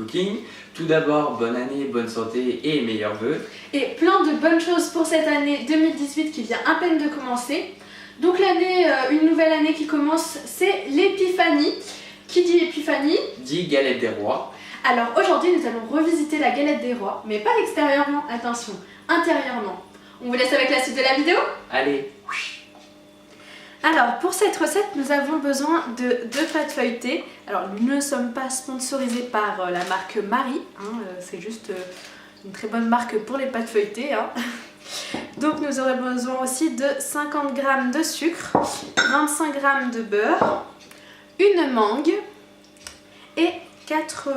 Looking. Tout d'abord, bonne année, bonne santé et meilleurs vœux. Et plein de bonnes choses pour cette année 2018 qui vient à peine de commencer. Donc l'année, une nouvelle année qui commence, c'est l'épiphanie. Qui dit épiphanie dit galette des rois. Alors aujourd'hui, nous allons revisiter la galette des rois, mais pas extérieurement, attention, intérieurement. On vous laisse avec la suite de la vidéo ? Allez. Alors pour cette recette, nous avons besoin de 2 pâtes feuilletées. Alors nous ne sommes pas sponsorisés par la marque Marie, hein, c'est juste une très bonne marque pour les pâtes feuilletées. Hein. Donc nous aurons besoin aussi de 50 g de sucre, 25 g de beurre, une mangue et 4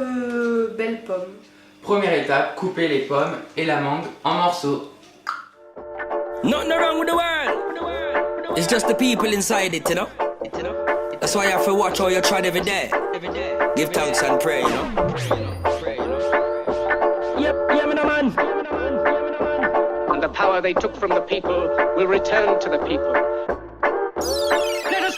belles pommes. Première étape, couper les pommes et la mangue en morceaux. Nothing wrong with the world. It's just the people inside it, you know. That's why you have to watch how you try every day. Give thanks and pray, you know. Yep, yeah, man. And the power they took from the people will return to the people. Let us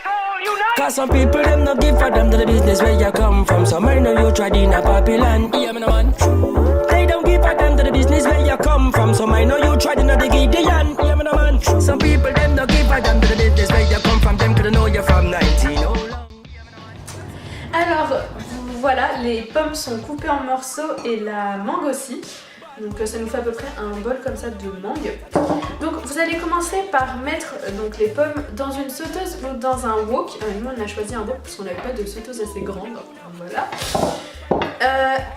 all unite! Cause some people them not give for them to the business where you come from. Some I know you tried in a Babylon. Yeah, man. They don't give a damn to the business where you come from. Some I know you tried in a Gideon. Yeah, man. Some people them don't give a damn to the business where you come from. Them could know you from 19. Alors voilà, les pommes sont coupées en morceaux et la mangue aussi. Donc ça nous fait à peu près un bol comme ça de mangue. Donc vous allez commencer par mettre donc, les pommes dans une sauteuse ou dans un wok. Nous on a choisi un wok parce qu'on n'avait pas de sauteuse assez grande. Voilà.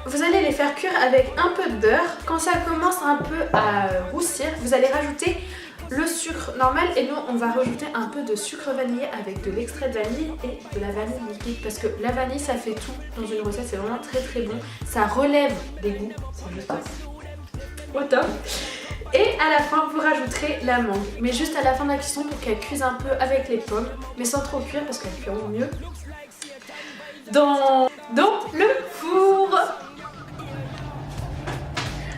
Vous allez les faire cuire avec un peu de beurre. Quand ça commence un peu à roussir, vous allez rajouter le sucre normal et nous on va rajouter un peu de sucre vanillé avec de l'extrait de vanille et de la vanille liquide parce que la vanille ça fait tout dans une recette, c'est vraiment très très bon. Ça relève des goûts, c'est juste au top. Et à la fin vous rajouterez la mangue, mais juste à la fin de la cuisson pour qu'elle cuise un peu avec les pommes, mais sans trop cuire parce qu'elles cuiront mieux dans le four.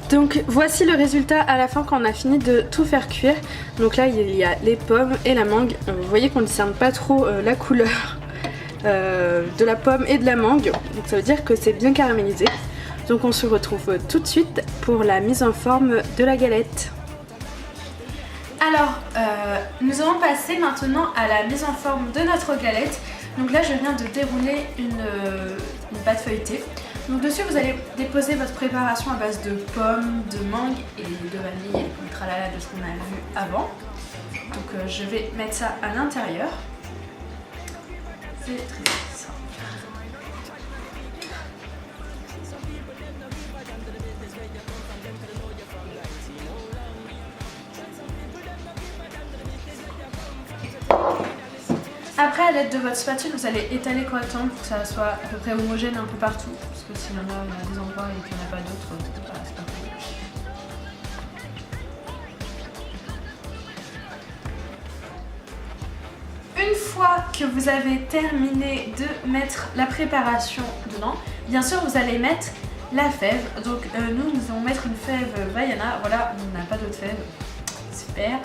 Donc voici le résultat à la fin quand on a fini de tout faire cuire. Donc là il y a les pommes et la mangue. Vous voyez qu'on ne discerne pas trop la couleur de la pomme et de la mangue. Donc ça veut dire que c'est bien caramélisé. Donc on se retrouve tout de suite pour la mise en forme de la galette. Alors nous allons passer maintenant à la mise en forme de notre galette. Donc là je viens de dérouler une pâte feuilletée. Donc dessus vous allez déposer votre préparation à base de pommes, de mangue et de vanille et le tralala de ce qu'on a vu avant. Donc je vais mettre ça à l'intérieur. C'est très simple. Après, à l'aide de votre spatule, vous allez étaler correctement pour que ça soit à peu près homogène un peu partout. Parce que s'il y en a des endroits et qu'il n'y en a pas d'autres, c'est pas cool. Une fois que vous avez terminé de mettre la préparation dedans, bien sûr vous allez mettre la fève. Donc nous allons mettre une fève Vaiana. Voilà, on n'a pas d'autre fève. Super.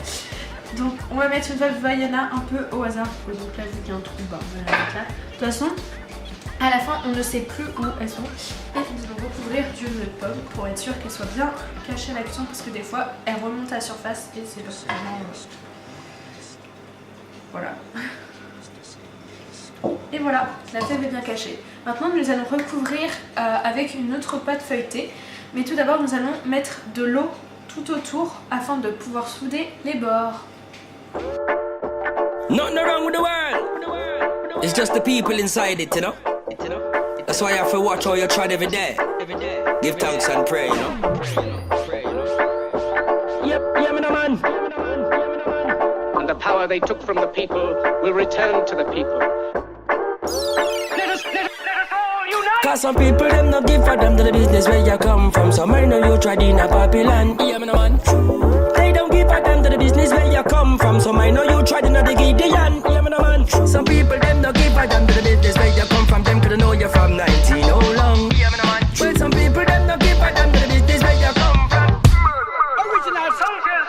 Donc on va mettre une fève Vaiana un peu au hasard. Donc là vu qu'il y a un trou, on va la mettre là. De toute façon, à la fin on ne sait plus où elles sont. Et nous allons recouvrir d'une pomme pour être sûr qu'elles soient bien cachées à la cuisson parce que des fois elles remontent à la surface et c'est pas vraiment... Voilà. Et voilà, la fève est bien cachée. Maintenant nous allons recouvrir avec une autre pâte feuilletée. Mais tout d'abord nous allons mettre de l'eau tout autour afin de pouvoir souder les bords. Nothing wrong with the world. It's just the people inside it, you know. That's why you have to watch how you try every day. Give thanks and pray, you know. Yep, yeah, man. And the power they took from the people will return to the people. Let us all unite! Cause some people them not give for them to the business where you come from. Some I know you tried in a Babylon. Yeah, man. They don't give a damn to the business where you come from. Some I know you tried in a Gideon. Yeah, man. Some people them not give a damn to the business where you come from. Them could know you from 19 how long. Yeah, man. Well, some people them not give a damn to the business where you come from. Original soldiers!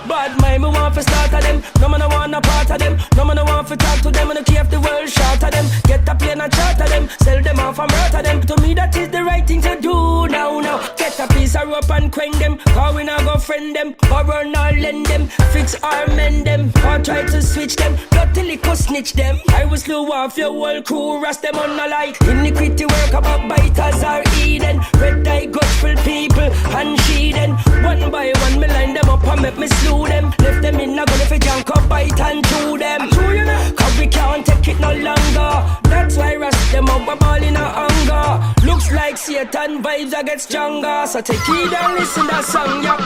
Bad mind, me want for start of them. No man, I want a part of them. No man, I want for talk to them. And I keep the world short of them. Get a plane and charter them. Sell them off and murder them. To me, that is the right right thing to do now. Get a piece of rope and quench them. Cause we not go friend them, or run or lend them. Fix or mend them, or try to switch them. Not till it go snitch them. I will slew off your whole crew, rust them on the like. Iniquity work about biters or Eden. Red eye gutful people and sheathen. One by one me line them up and make me slew them. Left them in a gun if it can't come bite and chew them. Cause we can't take it no longer. That's why rust them up a ball in a hunger. Looks like Satan vibes I get stronger. So take it and listen to that song, yeah,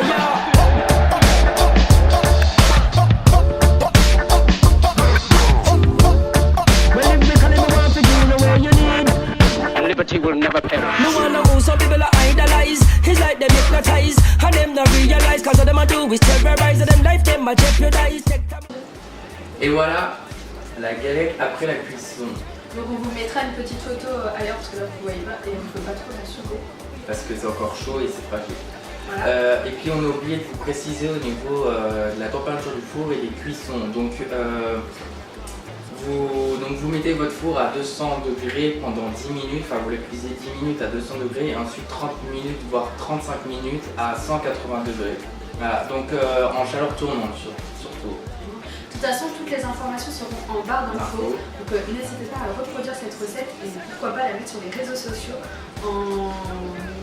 yeah. Liberty will never perish. No one know some people are idolize. It's like they hypnotize. And them not realize. Cause all them a do is terrorize. And them life them a jeopardize. Et voilà la galette après la cuisson. Donc on vous mettra une petite photo ailleurs parce que là vous voyez pas et on ne peut pas trop la souder. Parce que c'est encore chaud et c'est fragile. Voilà. Et puis on a oublié de vous préciser au niveau de la température du four et des cuissons. Donc vous mettez votre four à 200 degrés pendant 10 minutes, enfin vous le cuisez 10 minutes à 200 degrés et ensuite 30 minutes voire 35 minutes à 180 degrés. Voilà, donc en chaleur tournante surtout. De toute façon, toutes les informations seront en barre d'infos. Donc n'hésitez pas à reproduire cette recette et pourquoi pas la mettre sur les réseaux sociaux en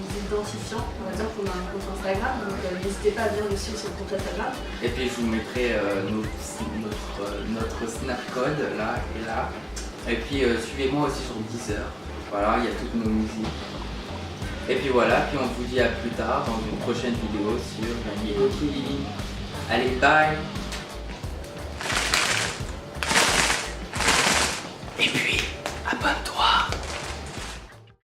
identifiant. Par exemple, on a un compte Instagram, donc n'hésitez pas à venir le suivre sur le compte Instagram. Et puis je vous mettrai notre snap code là et là. Et puis suivez-moi aussi sur Deezer. Voilà, il y a toutes nos musiques. Et puis voilà, puis on vous dit à plus tard dans une prochaine vidéo sur la nicotine. Allez, bye! Et puis, abonne-toi.